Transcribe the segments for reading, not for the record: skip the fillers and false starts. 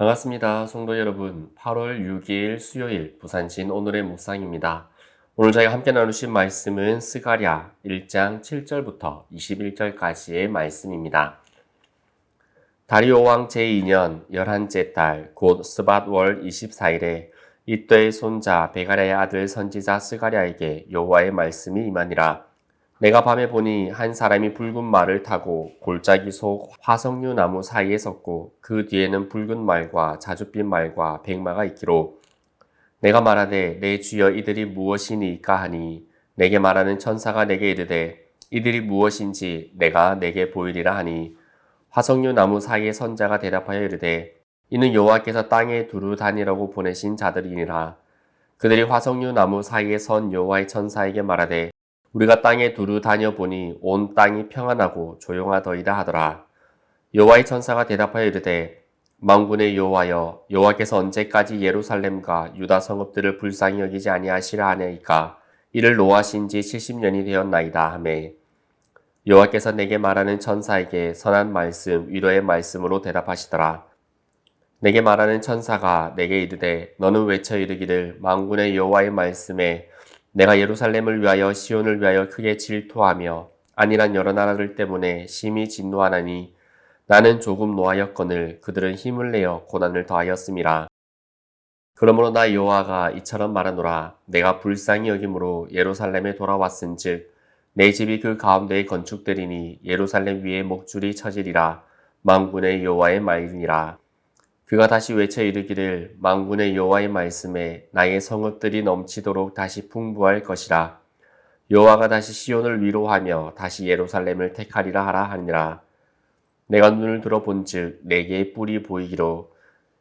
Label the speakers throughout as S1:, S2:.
S1: 반갑습니다. 성도 여러분. 8월 6일 수요일 부산신 오늘의 묵상입니다. 오늘 저희가 함께 나누신 말씀은 스가랴 1장 7절부터 21절까지의 말씀입니다. 다리오 왕 제2년 11째 달 곧 스밧월 24일에 이때의 손자 베가랴의 아들 선지자 스가랴에게 여호와의 말씀이 임하니라. 내가 밤에 보니 한 사람이 붉은 말을 타고 골짜기 속 화석류 나무 사이에 섰고 그 뒤에는 붉은 말과 자줏빛 말과 백마가 있기로 내가 말하되 내 주여 이들이 무엇이니까 하니 내게 말하는 천사가 내게 이르되 이들이 무엇인지 내가 내게 보이리라 하니 화석류 나무 사이에 선 자가 대답하여 이르되 이는 여호와께서 땅에 두루 다니라고 보내신 자들이니라. 그들이 화석류 나무 사이에 선 여호와의 천사에게 말하되 우리가 땅에 두루 다녀보니 온 땅이 평안하고 조용하더이다 하더라. 여호와의 천사가 대답하여 이르되 만군의 여호와여 여호와께서 언제까지 예루살렘과 유다 성읍들을 불쌍히 여기지 아니하시라 하나이까 이를 노하신 지 70년이 되었나이다 하매 여호와께서 내게 말하는 천사에게 선한 말씀 위로의 말씀으로 대답하시더라. 내게 말하는 천사가 내게 이르되 너는 외쳐 이르기를 만군의 여호와의 말씀에 내가 예루살렘을 위하여 시온을 위하여 크게 질투하며 안일한 여러 나라들 때문에 심히 진노하나니 나는 조금 노하였거늘 그들은 힘을 내어 고난을 더하였음이라. 그러므로 나 여호와가 이처럼 말하노라. 내가 불쌍히 여김으로 예루살렘에 돌아왔은즉 내 집이 그 가운데에 건축되리니 예루살렘 위에 목줄이 쳐지리라. 만군의 여호와의 말이니라. 그가 다시 외쳐 이르기를 만군의 여호와의 말씀에 나의 성읍들이 넘치도록 다시 풍부할 것이라. 여호와가 다시 시온을 위로하며 다시 예루살렘을 택하리라 하라 하니라. 내가 눈을 들어 본즉 내게 뿔이 보이기로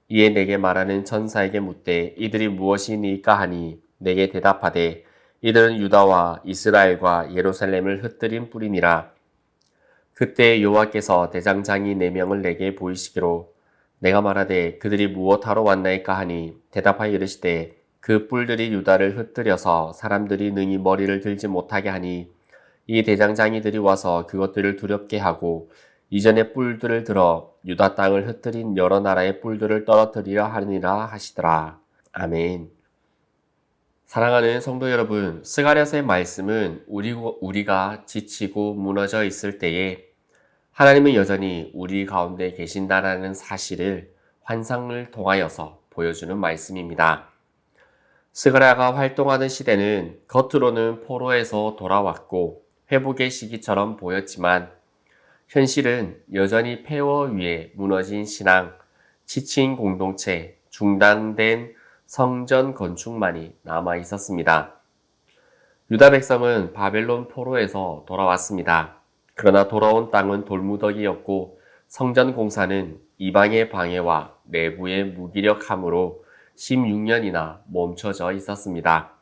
S1: 이에 내게 말하는 천사에게 묻되 이들이 무엇이니까 하니 내게 대답하되 이들은 유다와 이스라엘과 예루살렘을 흩뜨린 뿔이니라. 그때 여호와께서 대장장이 4명을 내게 보이시기로 내가 말하되 그들이 무엇하러 왔나이까 하니 대답하여 이르시되 그 뿔들이 유다를 흩뜨려서 사람들이 능히 머리를 들지 못하게 하니 이 대장장이들이 와서 그것들을 두렵게 하고 이전에 뿔들을 들어 유다 땅을 흩뜨린 여러 나라의 뿔들을 떨어뜨리려 하니라 하시더라. 아멘. 사랑하는 성도 여러분, 스가랴서의 말씀은 우리가 지치고 무너져 있을 때에 하나님은 여전히 우리 가운데 계신다라는 사실을 환상을 통하여서 보여주는 말씀입니다. 스가랴가 활동하는 시대는 겉으로는 포로에서 돌아왔고 회복의 시기처럼 보였지만 현실은 여전히 폐허 위에 무너진 신앙, 지친 공동체, 중단된 성전 건축만이 남아 있었습니다. 유다 백성은 바벨론 포로에서 돌아왔습니다. 그러나 돌아온 땅은 돌무더기였고 성전 공사는 이방의 방해와 내부의 무기력함으로 16년이나 멈춰져 있었습니다.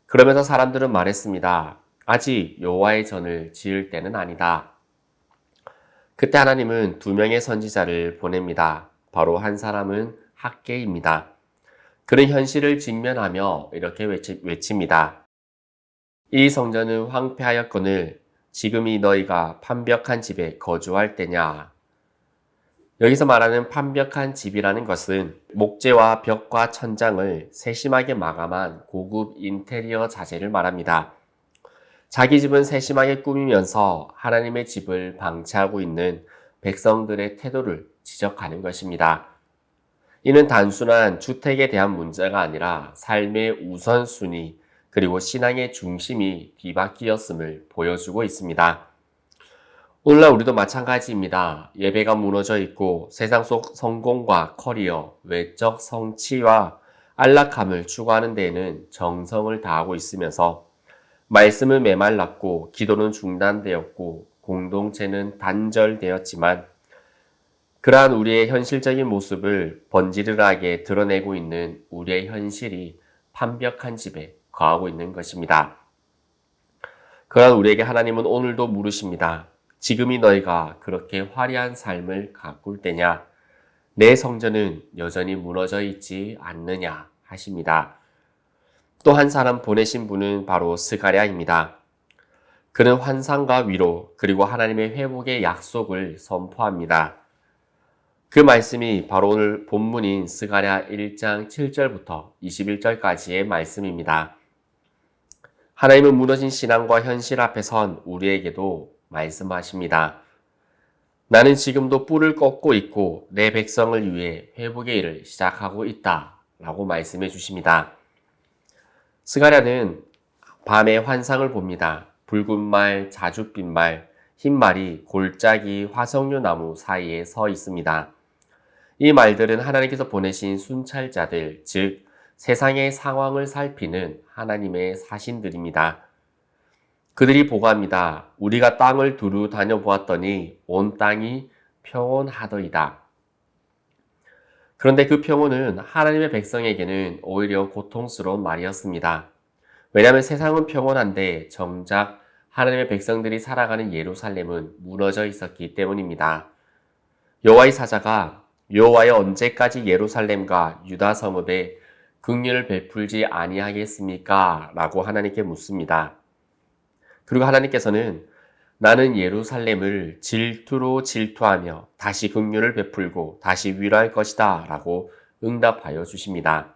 S1: 그러면서 사람들은 말했습니다. 아직 여호와의 전을 지을 때는 아니다. 그때 하나님은 2명의 선지자를 보냅니다. 바로 한 사람은 학개입니다. 그는 현실을 직면하며 이렇게 외칩니다. 이 성전은 황폐하였거늘 지금이 너희가 판벽한 집에 거주할 때냐. 여기서 말하는 판벽한 집이라는 것은 목재와 벽과 천장을 세심하게 마감한 고급 인테리어 자재를 말합니다. 자기 집은 세심하게 꾸미면서 하나님의 집을 방치하고 있는 백성들의 태도를 지적하는 것입니다. 이는 단순한 주택에 대한 문제가 아니라 삶의 우선순위 그리고 신앙의 중심이 뒤바뀌었음을 보여주고 있습니다. 오늘날 우리도 마찬가지입니다. 예배가 무너져 있고 세상 속 성공과 커리어, 외적 성취와 안락함을 추구하는 데에는 정성을 다하고 있으면서 말씀은 메말랐고 기도는 중단되었고 공동체는 단절되었지만 그러한 우리의 현실적인 모습을 번지르르하게 드러내고 있는 우리의 현실이 판벽한 집에 거하고 있는 것입니다. 그러한 우리에게 하나님은 오늘도 물으십니다. 지금이 너희가 그렇게 화려한 삶을 가꿀 때냐? 내 성전은 여전히 무너져 있지 않느냐? 하십니다. 또 한 사람 보내신 분은 바로 스가랴입니다. 그는 환상과 위로 그리고 하나님의 회복의 약속을 선포합니다. 그 말씀이 바로 오늘 본문인 스가랴 1장 7절부터 21절까지의 말씀입니다. 하나님은 무너진 신앙과 현실 앞에 선 우리에게도 말씀하십니다. 나는 지금도 뿔을 꺾고 있고 내 백성을 위해 회복의 일을 시작하고 있다 라고 말씀해 주십니다. 스가랴는 밤에 환상을 봅니다. 붉은 말, 자줏빛 말, 흰 말이 골짜기 화석류 나무 사이에 서 있습니다. 이 말들은 하나님께서 보내신 순찰자들, 즉 세상의 상황을 살피는 하나님의 사신들입니다. 그들이 보고합니다. 우리가 땅을 두루 다녀보았더니 온 땅이 평온하더이다. 그런데 그 평온은 하나님의 백성에게는 오히려 고통스러운 말이었습니다. 왜냐하면 세상은 평온한데 정작 하나님의 백성들이 살아가는 예루살렘은 무너져 있었기 때문입니다. 여호와의 사자가 여호와여 언제까지 예루살렘과 유다 성읍에 긍휼을 베풀지 아니하겠습니까? 라고 하나님께 묻습니다. 그리고 하나님께서는 나는 예루살렘을 질투로 질투하며 다시 긍휼을 베풀고 다시 위로할 것이다 라고 응답하여 주십니다.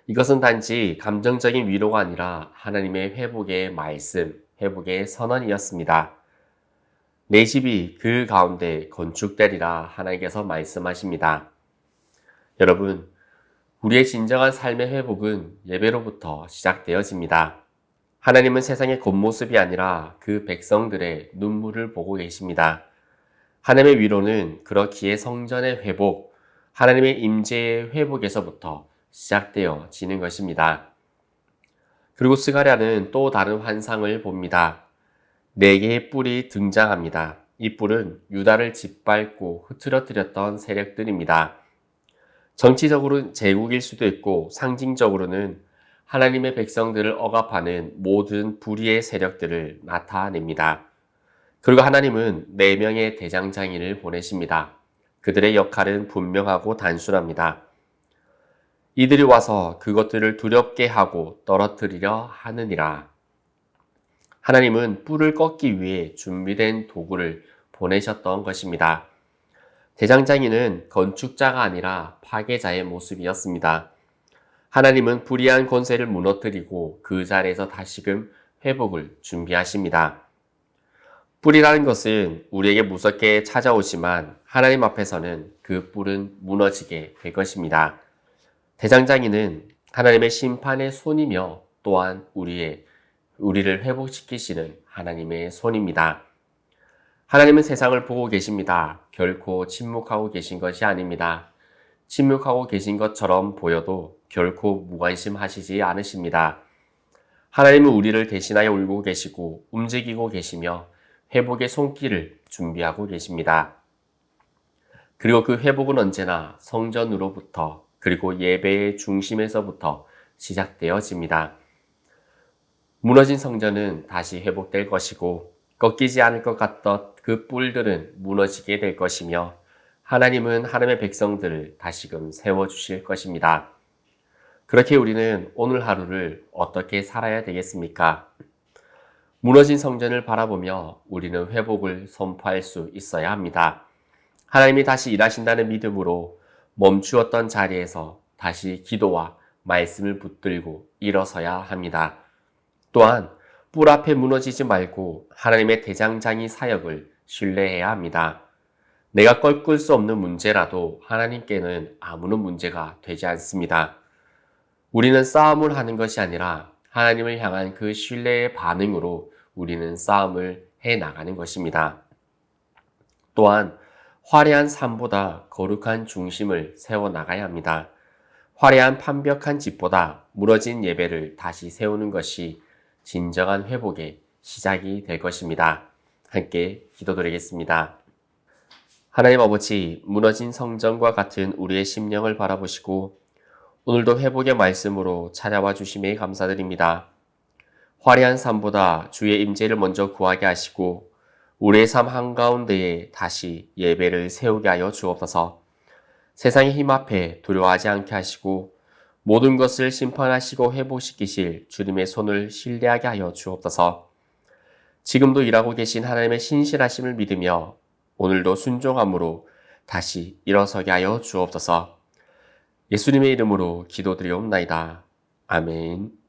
S1: 이것은 단지 감정적인 위로가 아니라 하나님의 회복의 말씀, 회복의 선언이었습니다. 내 집이 그 가운데 건축되리라 하나님께서 말씀하십니다. 여러분, 우리의 진정한 삶의 회복은 예배로부터 시작되어집니다. 하나님은 세상의 겉모습이 아니라 그 백성들의 눈물을 보고 계십니다. 하나님의 위로는 그렇기에 성전의 회복, 하나님의 임재의 회복에서부터 시작되어지는 것입니다. 그리고 스가랴는 또 다른 환상을 봅니다. 4개의 뿔이 등장합니다. 이 뿔은 유다를 짓밟고 흐트러뜨렸던 세력들입니다. 정치적으로는 제국일 수도 있고 상징적으로는 하나님의 백성들을 억압하는 모든 불의의 세력들을 나타냅니다. 그리고 하나님은 4명의 대장장이를 보내십니다. 그들의 역할은 분명하고 단순합니다. 이들이 와서 그것들을 두렵게 하고 떨어뜨리려 하느니라. 하나님은 뿔을 꺾기 위해 준비된 도구를 보내셨던 것입니다. 대장장이는 건축자가 아니라 파괴자의 모습이었습니다. 하나님은 불의한 권세를 무너뜨리고 그 자리에서 다시금 회복을 준비하십니다. 뿔이라는 것은 우리에게 무섭게 찾아오지만 하나님 앞에서는 그 뿔은 무너지게 될 것입니다. 대장장이는 하나님의 심판의 손이며 또한 우리를 회복시키시는 하나님의 손입니다. 하나님은 세상을 보고 계십니다. 결코 침묵하고 계신 것이 아닙니다. 침묵하고 계신 것처럼 보여도 결코 무관심하시지 않으십니다. 하나님은 우리를 대신하여 울고 계시고 움직이고 계시며 회복의 손길을 준비하고 계십니다. 그리고 그 회복은 언제나 성전으로부터 그리고 예배의 중심에서부터 시작되어집니다. 무너진 성전은 다시 회복될 것이고 꺾이지 않을 것 같던 그 뿔들은 무너지게 될 것이며 하나님은 하나님의 백성들을 다시금 세워주실 것입니다. 그렇게 우리는 오늘 하루를 어떻게 살아야 되겠습니까? 무너진 성전을 바라보며 우리는 회복을 선포할 수 있어야 합니다. 하나님이 다시 일하신다는 믿음으로 멈추었던 자리에서 다시 기도와 말씀을 붙들고 일어서야 합니다. 또한 뿔 앞에 무너지지 말고 하나님의 대장장이 사역을 신뢰해야 합니다. 내가 꺾을 수 없는 문제라도 하나님께는 아무런 문제가 되지 않습니다. 우리는 싸움을 하는 것이 아니라 하나님을 향한 그 신뢰의 반응으로 우리는 싸움을 해나가는 것입니다. 또한 화려한 삶보다 거룩한 중심을 세워나가야 합니다. 화려한 판벽한 집보다 무너진 예배를 다시 세우는 것이 진정한 회복의 시작이 될 것입니다. 함께 기도드리겠습니다. 하나님 아버지, 무너진 성전과 같은 우리의 심령을 바라보시고 오늘도 회복의 말씀으로 찾아와 주심에 감사드립니다. 화려한 삶보다 주의 임재를 먼저 구하게 하시고 우리의 삶 한가운데에 다시 예배를 세우게 하여 주옵소서. 세상의 힘 앞에 두려워하지 않게 하시고 모든 것을 심판하시고 회복시키실 주님의 손을 신뢰하게 하여 주옵소서. 지금도 일하고 계신 하나님의 신실하심을 믿으며 오늘도 순종함으로 다시 일어서게 하여 주옵소서. 예수님의 이름으로 기도드리옵나이다. 아멘.